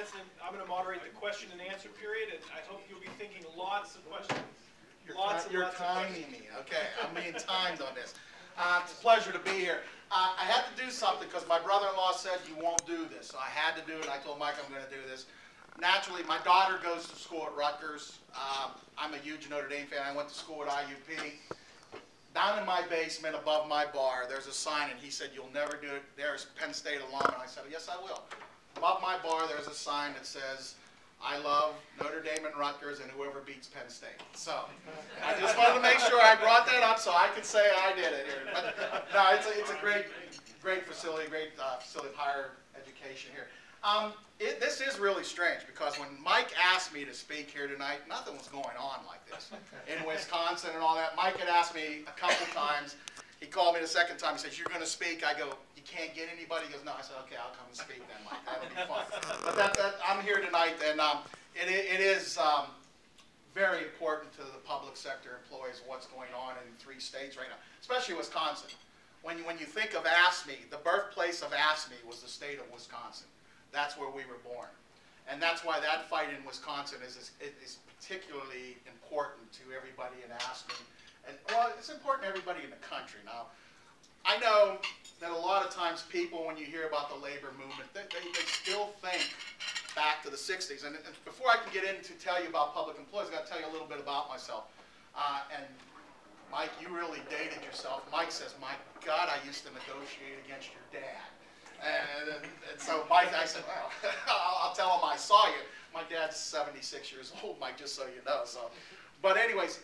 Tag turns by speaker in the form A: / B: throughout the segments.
A: minutes, and I'm going to moderate the question and answer period, and I hope you'll be thinking lots of questions.
B: You're timing me. Okay, I'm being timed on this. It's a pleasure to be here. I had to do something because my brother-in-law said you won't do this, so I had to do it. I told Mike I'm going to do this. Naturally, my daughter goes to school at Rutgers. I'm a huge Notre Dame fan. I went to school at IUP. Down in my basement, above my bar, there's a sign, and he said, "You'll never do it." There's Penn State alum, and I said, "Yes, I will." Above my bar, there's a sign that says, "I love Notre Dame and Rutgers and whoever beats Penn State." So I just wanted to make sure I brought that up so I could say I did it here. But no, it's a great facility, great facility of higher education here. This is really strange because when Mike asked me to speak here tonight, nothing was going on like this in Wisconsin and all that. Mike had asked me a couple times. He called me the second time. He says, "You're going to speak?" I go, "You can't get anybody?" He goes, "No." I said, "Okay, I'll come and speak then, Mike. That'll be fun." But I'm here tonight, and it is very important to the public sector employees what's going on in 3 states right now, especially Wisconsin. When you think of AFSCME, the birthplace of AFSCME was the state of Wisconsin. That's where we were born. And that's why that fight in Wisconsin is particularly important to everybody in AFSCME. And, well, it's important to everybody in the country. Now, I know that a lot of times people, when you hear about the labor movement, they still think back to the 60s. And before I can get into tell you about public employees, I've got to tell you a little bit about myself. And Mike, you really dated yourself. Mike says, "My God, I used to negotiate against your dad." And so Mike, I said, "Well, I'll tell him I saw you." My dad's 76 years old, Mike, just so you know. So, but anyways,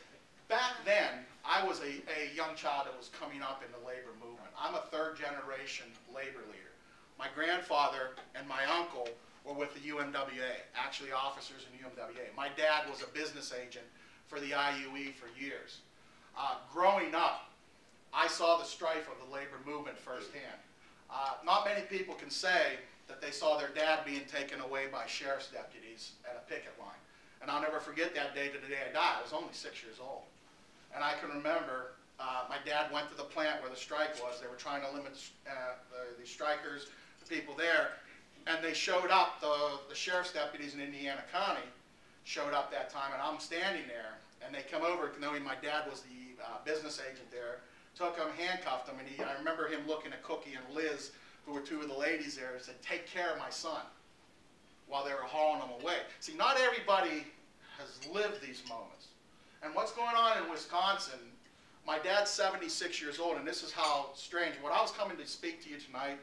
B: back then, I was a young child that was coming up in the labor movement. I'm a 3rd-generation labor leader. My grandfather and my uncle were with the UMWA, actually officers in UMWA. My dad was a business agent for the IUE for years. Growing up, I saw the strife of the labor movement firsthand. Not many people can say that they saw their dad being taken away by sheriff's deputies at a picket line. And I'll never forget that day to the day I die. I was only 6 years old. And I can remember my dad went to the plant where the strike was. They were trying to limit the strikers, the people there. And they showed up, the sheriff's deputies in Indiana County showed up that time. And I'm standing there. And they come over, knowing my dad was the business agent there, took him, handcuffed him. And I remember him looking at Cookie and Liz, who were 2 of the ladies there, and said, "Take care of my son," while they were hauling him away. See, not everybody has lived these moments. And what's going on in Wisconsin, my dad's 76 years old, and this is how strange. What I was coming to speak to you tonight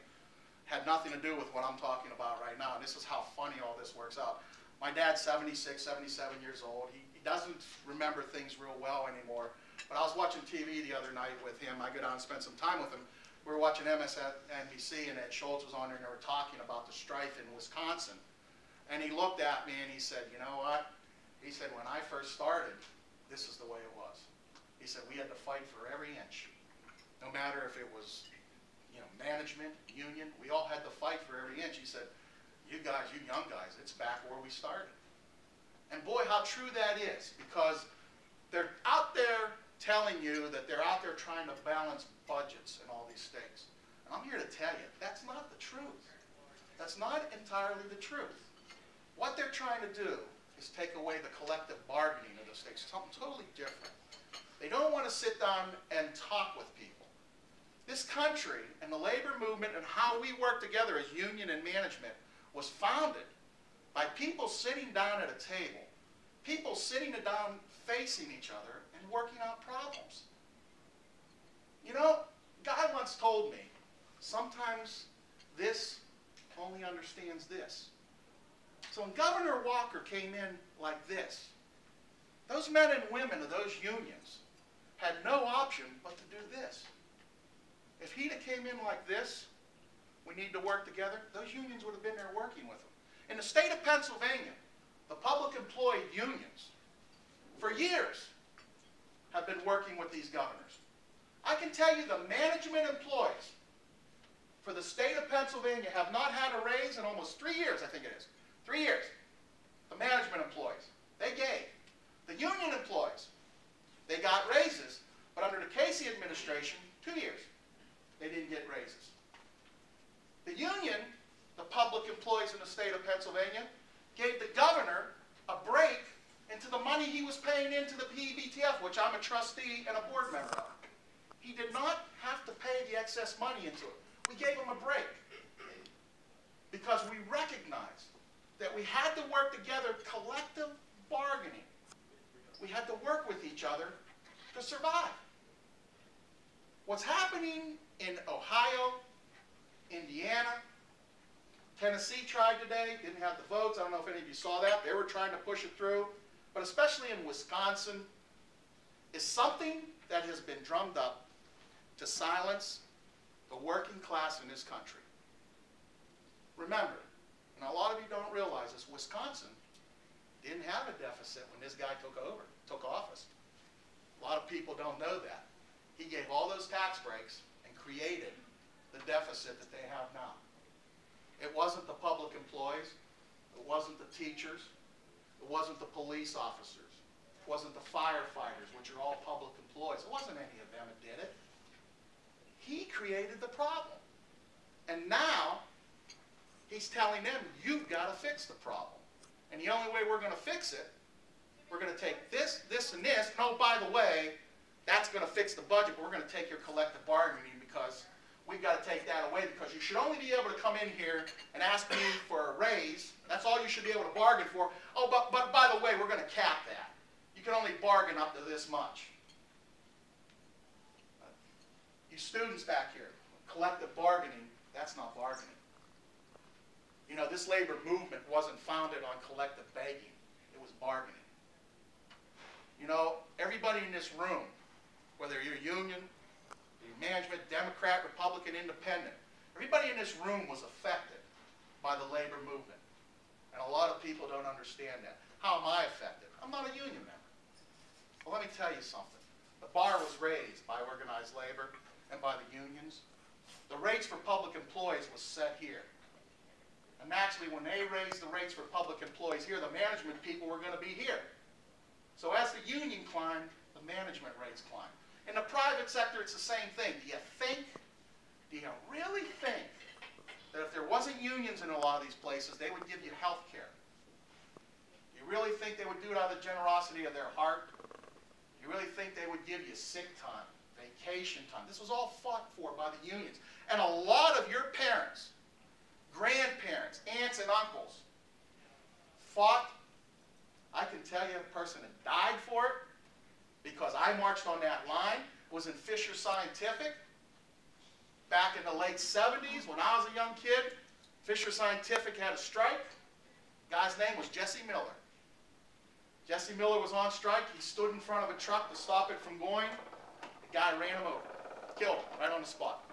B: had nothing to do with what I'm talking about right now, and this is how funny all this works out. My dad's 76, 77 years old. He doesn't remember things real well anymore, but I was watching TV the other night with him. I go down and spend some time with him. We were watching MSNBC, and Ed Schultz was on there, and they were talking about the strife in Wisconsin. And he looked at me, and he said, "You know what?" He said, "When I first started, this is the way it was." He said, "We had to fight for every inch. No matter if it was, management, union, we all had to fight for every inch." He said, "You guys, you young guys, it's back where we started." And boy, how true that is, because they're out there telling you that they're out there trying to balance budgets in all these states. And I'm here to tell you, that's not the truth. That's not entirely the truth. What they're trying to do is take away the collective bargaining of the states, something totally different. They don't want to sit down and talk with people. This country and the labor movement and how we work together as union and management was founded by people sitting down at a table, people sitting down facing each other and working out problems. A guy once told me, sometimes this only understands this. So when Governor Walker came in like this, those men and women of those unions had no option but to do this. If he'd have came in like this, we need to work together, those unions would have been there working with him. In the state of Pennsylvania, the public employee unions, for years, have been working with these governors. I can tell you the management employees for the state of Pennsylvania have not had a raise in almost 3 years, I think it is. 3 years. The management employees, they gave. The union employees, they got raises, but under the Casey administration, 2 years, they didn't get raises. The union, the public employees in the state of Pennsylvania, gave the governor a break into the money he was paying into the PEBTF, which I'm a trustee and a board member of. He did not have to pay the excess money into it. We gave him a break because we recognized that we had to work together, collective bargaining. We had to work with each other to survive. What's happening in Ohio, Indiana, Tennessee tried today, didn't have the votes. I don't know if any of you saw that. They were trying to push it through. But especially in Wisconsin, is something that has been drummed up to silence the working class in this country. Remember, and a lot of you don't realize this, Wisconsin didn't have a deficit when this guy took office. A lot of people don't know that. He gave all those tax breaks and created the deficit that they have now. It wasn't the public employees, it wasn't the teachers, it wasn't the police officers, it wasn't the firefighters, which are all public employees. It wasn't any of them that did it. He created the problem. And now, he's telling them, you've got to fix the problem. And the only way we're going to fix it, we're going to take this, this, and this. No, by the way, that's going to fix the budget, but we're going to take your collective bargaining because we've got to take that away because you should only be able to come in here and ask me for a raise. That's all you should be able to bargain for. Oh, but by the way, we're going to cap that. You can only bargain up to this much. You students back here, collective bargaining, that's not bargaining. You know, this labor movement wasn't founded on collective begging. It was bargaining. You know, everybody in this room, whether you're union, management, Democrat, Republican, Independent, everybody in this room was affected by the labor movement. And a lot of people don't understand that. How am I affected? I'm not a union member. Well, let me tell you something. The bar was raised by organized labor and by the unions. The rates for public employees was set here. And actually, when they raised the rates for public employees here, the management people were going to be here. So as the union climbed, the management rates climbed. In the private sector, it's the same thing. Do you really think that if there wasn't unions in a lot of these places, they would give you health care? Do you really think they would do it out of the generosity of their heart? Do you really think they would give you sick time, vacation time? This was all fought for by the unions. And a lot of your parents, grandparents, aunts and uncles fought. I can tell you a person that died for it because I marched on that line, was in Fisher Scientific back in the late 70s when I was a young kid. Fisher Scientific had a strike. The guy's name was Jesse Miller. Jesse Miller was on strike. He stood in front of a truck to stop it from going. The guy ran him over, killed him right on the spot.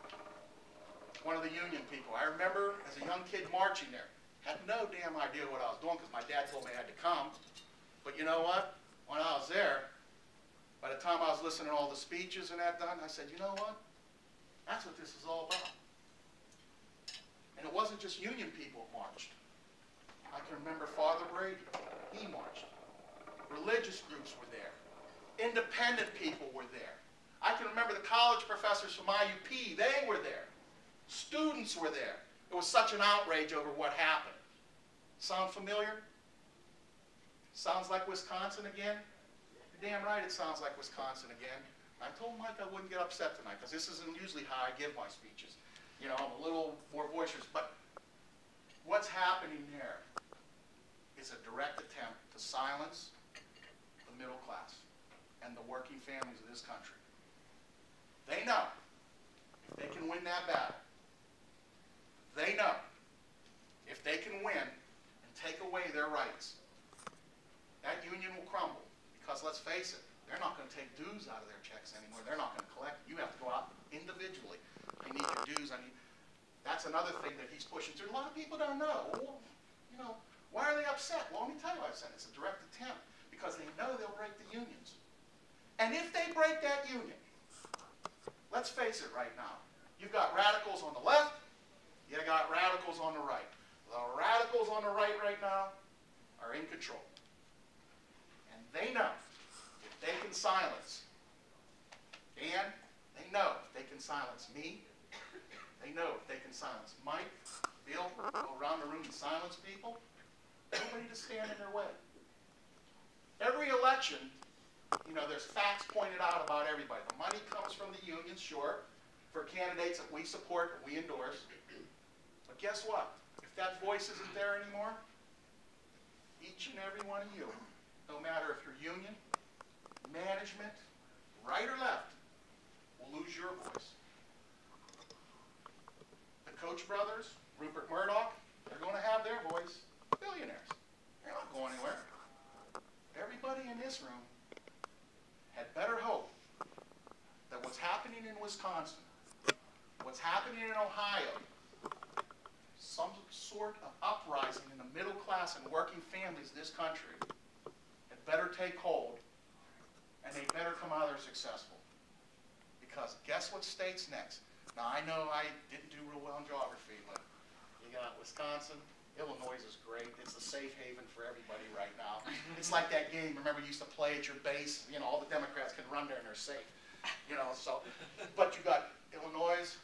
B: One of the union people. I remember as a young kid marching there. Had no damn idea what I was doing because my dad told me I had to come. But you know what? When I was there, by the time I was listening to all the speeches and that done, I said, you know what? That's what this is all about. And it wasn't just union people who marched. I can remember Father Brady. He marched. Religious groups were there. Independent people were there. I can remember the college professors from IUP. They were there. Students were there. It was such an outrage over what happened. Sound familiar? Sounds like Wisconsin again? You're damn right it sounds like Wisconsin again. I told Mike I wouldn't get upset tonight because this isn't usually how I give my speeches. You know, I'm a little more boisterous. But what's happening there is a direct attempt to silence the middle class and the working families of this country. They know if they can win that battle, they know if they can win and take away their rights, that union will crumble. Because let's face it, they're not going to take dues out of their checks anymore. They're not going to collect. You have to go out individually. I need your dues. That's another thing that he's pushing through. A lot of people don't know. Well, you know, why are they upset? Well, let me tell you why I'm upset. It's a direct attempt. Because they know they'll break the unions. And if they break that union, let's face it right now. You've got radicals on the left. You've got radicals on the right. The radicals on the right now are in control. And they know if they can silence Dan, they know if they can silence me, they know if they can silence Mike, Bill, go around the room and silence people, Nobody to stand in their way. Every election, you know, there's facts pointed out about everybody. The money comes from the unions, sure, for candidates that we support, that we endorse. But guess what? If that voice isn't there anymore, each and every one of you, no matter if you're union, management, right or left, will lose your voice. The Koch brothers, Rupert Murdoch, they're going to have their voice. Billionaires. They're not going anywhere. Everybody in this room had better hope that what's happening in Wisconsin, what's happening in Ohio, some sort of uprising in the middle class and working families in this country, had better take hold, and they better come out of there successful. Because guess what state's next? Now, I know I didn't do real well in geography, but you got Wisconsin. Illinois is great. It's a safe haven for everybody right now. It's like that game, remember, you used to play at your base. You know, all the Democrats can run there and they're safe. You know, so, but you got Illinois,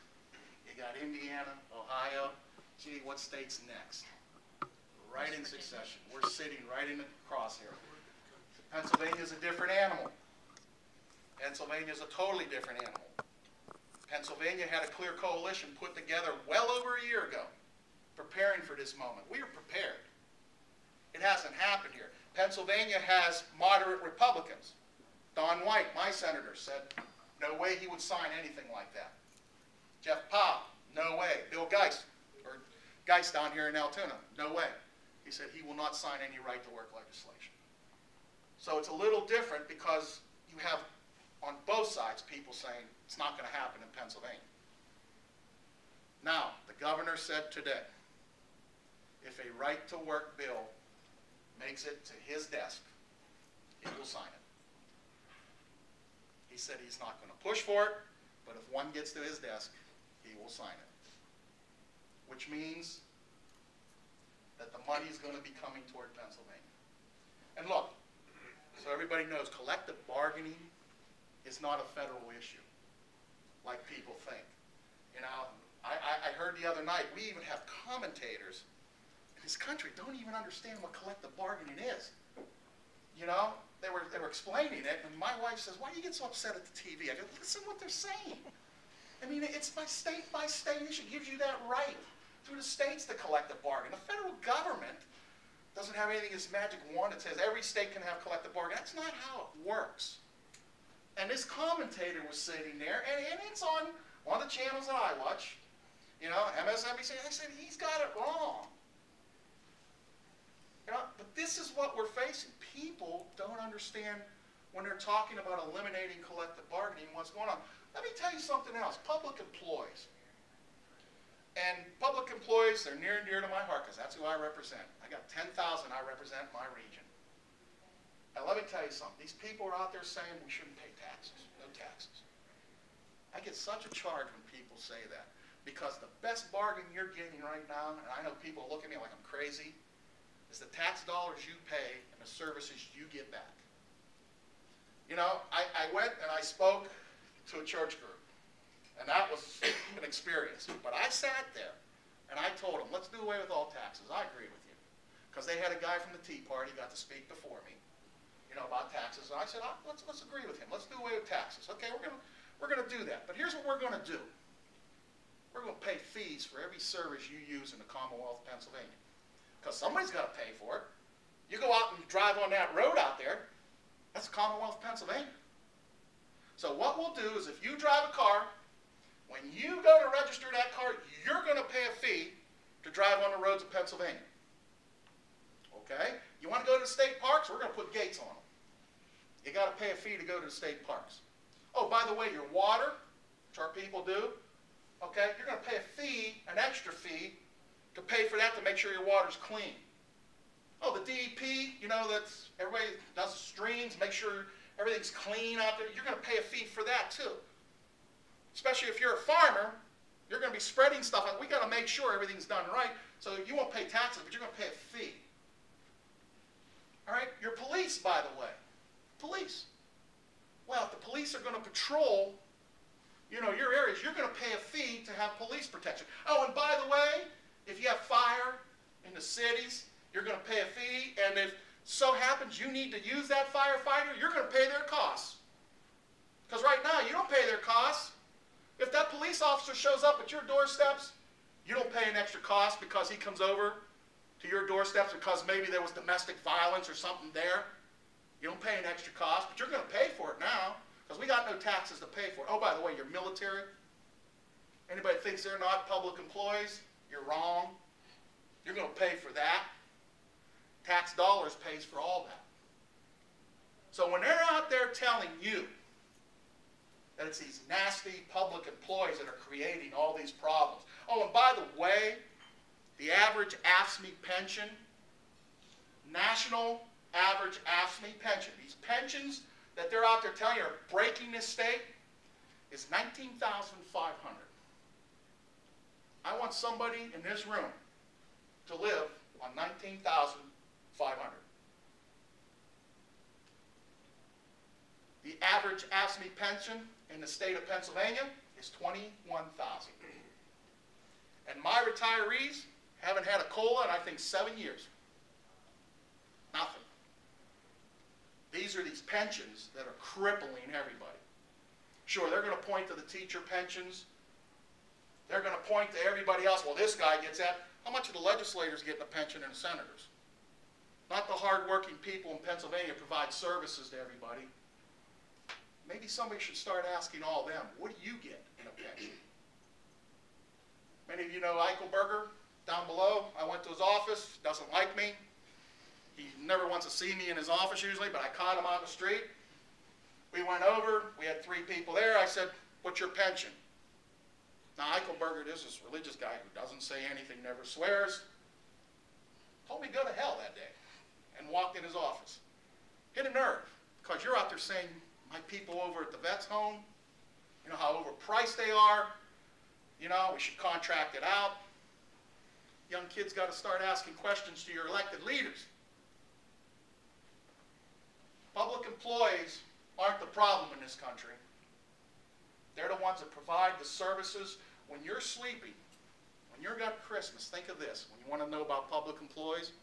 B: you got Indiana, Ohio. Gee, what state's next? Right in succession. We're sitting right in the crosshair. Pennsylvania's a different animal. Pennsylvania's a totally different animal. Pennsylvania had a clear coalition put together well over a year ago, preparing for this moment. We are prepared. It hasn't happened here. Pennsylvania has moderate Republicans. Don White, my senator, said no way he would sign anything like that. Jeff Powell, no way. Bill Geist, or Geist down here in Altoona, no way. He said he will not sign any right-to-work legislation. So it's a little different because you have on both sides people saying it's not going to happen in Pennsylvania. Now, the governor said today, if a right-to-work bill makes it to his desk, he will sign it. He said he's not going to push for it, but if one gets to his desk, he will sign it. Which means that the money is going to be coming toward Pennsylvania. And look, so everybody knows, collective bargaining is not a federal issue, like people think. You know, I heard the other night, we even have commentators in this country don't even understand what collective bargaining is. You know, they were explaining it, and my wife says, why do you get so upset at the TV? I go, listen what they're saying. I mean, it's by state issue. It gives you that right through the states to collective bargain. The federal government doesn't have anything in this magic wand that says every state can have collective bargain. That's not how it works. And this commentator was sitting there, and it's on one of the channels that I watch, you know, MSNBC. I said, he's got it wrong. You know, but this is what we're facing. People don't understand when they're talking about eliminating collective bargaining what's going on. Let me tell you something else. Public employees. And public employees, they're near and dear to my heart because that's who I represent. I got 10,000 I represent in my region. And let me tell you something. These people are out there saying we shouldn't pay taxes. No taxes. I get such a charge when people say that. Because the best bargain you're getting right now, and I know people look at me like I'm crazy, is the tax dollars you pay and the services you get back. You know, I went and I spoke to a church group. And that was an experience. But I sat there and I told them, let's do away with all taxes. I agree with you. Because they had a guy from the Tea Party got to speak before me, you know, about taxes. And I said, let's agree with him. Let's do away with taxes. Okay, we're gonna do that. But here's what we're gonna do. We're gonna pay fees for every service you use in the Commonwealth of Pennsylvania. Because somebody's got to pay for it. You go out and drive on that road out there, that's the Commonwealth of Pennsylvania. So what we'll do is if you drive a car, when you go to register that car, you're going to pay a fee to drive on the roads of Pennsylvania. Okay? You want to go to the state parks? We're going to put gates on them. You got to pay a fee to go to the state parks. Oh, by the way, your water, which our people do, okay, you're going to pay a fee, an extra fee, to pay for that to make sure your water's clean. Oh, the DEP, you know, that's everybody does streams, make sure everything's clean out there. You're going to pay a fee for that too. Especially if you're a farmer, you're going to be spreading stuff out. We got to make sure everything's done right. So you won't pay taxes, but you're going to pay a fee. All right? Your police, by the way. Police. Well, if the police are going to patrol, you know, your areas, you're going to pay a fee to have police protection. Oh, and by the way, if you have fire in the cities You're going to pay a fee, and if so happens you need to use that firefighter, you're going to pay their costs. Because right now, you don't pay their costs. If that police officer shows up at your doorsteps, you don't pay an extra cost because he comes over to your doorsteps because maybe there was domestic violence or something there. You don't pay an extra cost, but you're going to pay for it now because we got no taxes to pay for it. Oh, by the way, you're military. Anybody thinks they're not public employees, you're wrong. You're going to pay for that. Tax dollars pays for all that. So when they're out there telling you that it's these nasty public employees that are creating all these problems. Oh, and by the way, the average AFSCME pension, national average AFSCME pension, these pensions that they're out there telling you are breaking this state, is $19,500. I want somebody in this room to live on $19,500. The average AFSCME pension in the state of Pennsylvania is $21,000. And my retirees haven't had a COLA in, I think, 7 years. Nothing. These are these pensions that are crippling everybody. Sure, they're going to point to the teacher pensions. They're going to point to everybody else. Well, this guy gets that. How much do the legislators get in a pension and the senators? Not the hardworking people in Pennsylvania provide services to everybody. Maybe somebody should start asking all them, what do you get in a pension? Many of you know Eichelberger down below. I went to his office, doesn't like me. He never wants to see me in his office usually, but I caught him on the street. We went over, we had 3 people there. I said, what's your pension? Now Eichelberger, this is a religious guy who doesn't say anything, never swears, told me to go to hell that day and walked in his office. Hit a nerve, because you're out there saying, my people over at the vet's home, you know how overpriced they are, you know, we should contract it out. Young kids got to start asking questions to your elected leaders. Public employees aren't the problem in this country. They're the ones that provide the services when you're sleeping, when you're got Christmas. Think of this, when you want to know about public employees.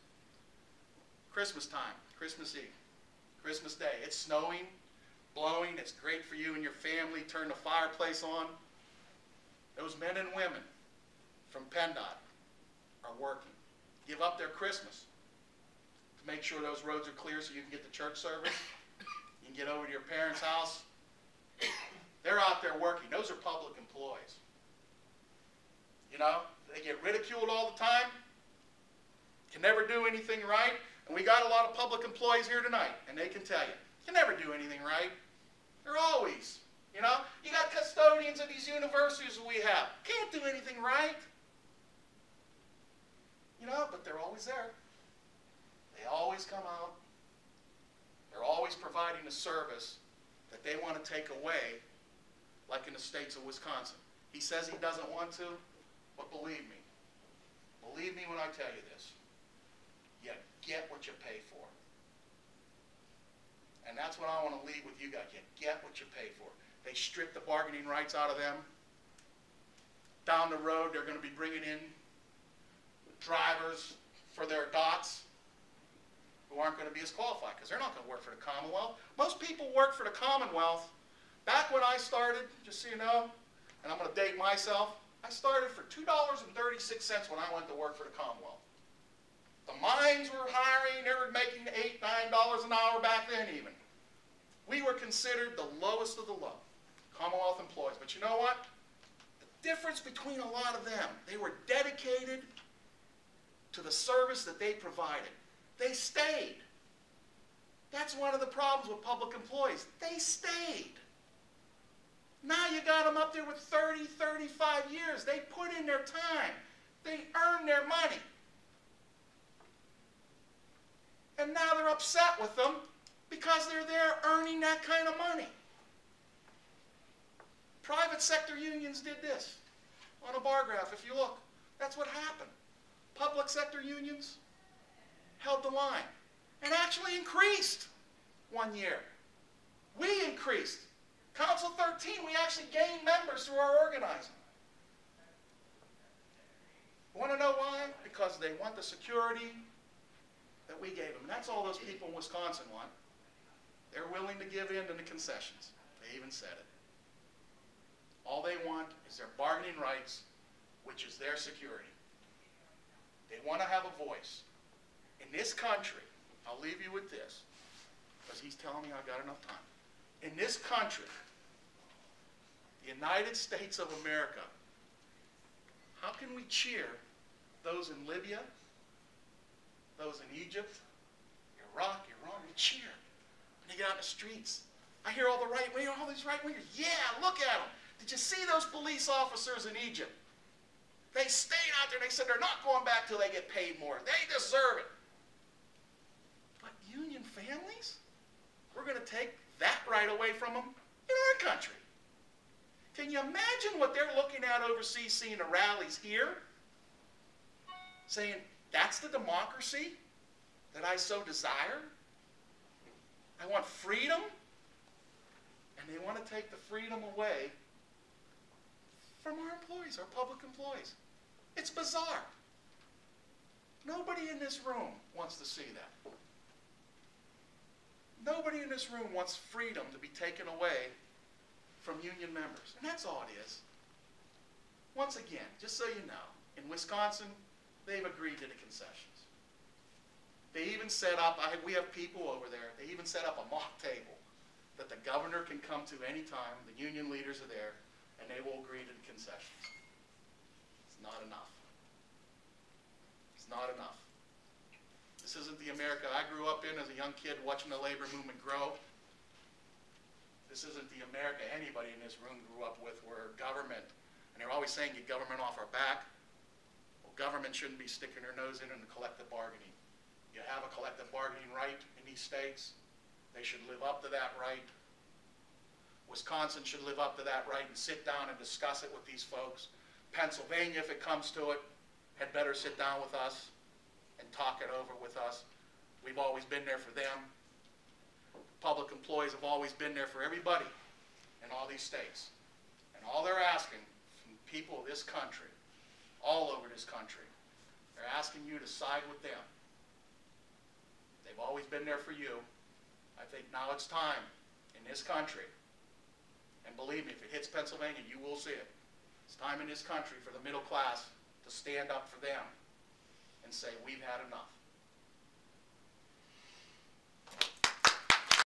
B: Christmas time, Christmas Eve, Christmas Day, it's snowing, blowing, it's great for you and your family, turn the fireplace on. Those men and women from PennDOT are working, give up their Christmas to make sure those roads are clear so you can get to church service, you can get over to your parents' house. They're out there working. Those are public employees. You know, they get ridiculed all the time, can never do anything right, and we got a lot of public employees here tonight, and they can tell you, you can never do anything right. They're always, you know, you got custodians at these universities that we have, can't do anything right. You know, but they're always there. They always come out. They're always providing a service that they want to take away, like in the states of Wisconsin. He says he doesn't want to, but believe me when I tell you this, you get what you pay for. And that's what I want to leave with you guys. You get what you pay for. They strip the bargaining rights out of them. Down the road, they're going to be bringing in drivers for their dots who aren't going to be as qualified because they're not going to work for the Commonwealth. Most people work for the Commonwealth. Back when I started, just so you know, and I'm going to date myself, I started for $2.36 when I went to work for the Commonwealth. The mines were hiring, they were making $8, $9 an hour back then even. We were considered the lowest of the low, Commonwealth employees. But you know what? The difference between a lot of them, they were dedicated to the service that they provided. They stayed. That's one of the problems with public employees. They stayed. Now you got them up there with 30, 35 years. They put in their time. They earned their money. And now they're upset with them because they're there earning that kind of money. Private sector unions did this on a bar graph. If you look, that's what happened. Public sector unions held the line and actually increased 1 year. We increased. Council 13, we actually gained members through our organizing. Want to know why? Because they want the security that we gave them. And that's all those people in Wisconsin want. They're willing to give in to the concessions. They even said it. All they want is their bargaining rights, which is their security. They want to have a voice. In this country, I'll leave you with this, because he's telling me I've got enough time. In this country, the United States of America, how can we cheer those in Libya, those in Egypt, Iraq, Iran? We cheer. When they get out in the streets, I hear all the right-wingers, all these right-wingers, yeah, look at them. Did you see those police officers in Egypt? They stayed out there and they said they're not going back till they get paid more. They deserve it. But union families? We're going to take that right away from them in our country. Can you imagine what they're looking at overseas, seeing the rallies here? Saying, that's the democracy that I so desire? I want freedom? And they want to take the freedom away from our employees, our public employees. It's bizarre. Nobody in this room wants to see that. Nobody in this room wants freedom to be taken away from union members. And that's all it is. Once again, just so you know, in Wisconsin, they've agreed to the concessions. They even set up, we have people over there, they even set up a mock table that the governor can come to anytime, the union leaders are there, and they will agree to the concessions. It's not enough. It's not enough. This isn't the America I grew up in as a young kid watching the labor movement grow. This isn't the America anybody in this room grew up with, where government, and they're always saying get government off our back. Well, government shouldn't be sticking their nose in the collective bargaining. You have a collective bargaining right in these states. They should live up to that right. Wisconsin should live up to that right and sit down and discuss it with these folks. Pennsylvania, if it comes to it, had better sit down with us and talk it over with us. We've always been there for them. Public employees have always been there for everybody in all these states. And all they're asking from people of this country, all over this country, they're asking you to side with them. They've always been there for you. I think now it's time in this country, and believe me, if it hits Pennsylvania, you will see it. It's time in this country for the middle class to stand up for them and say, we've had enough.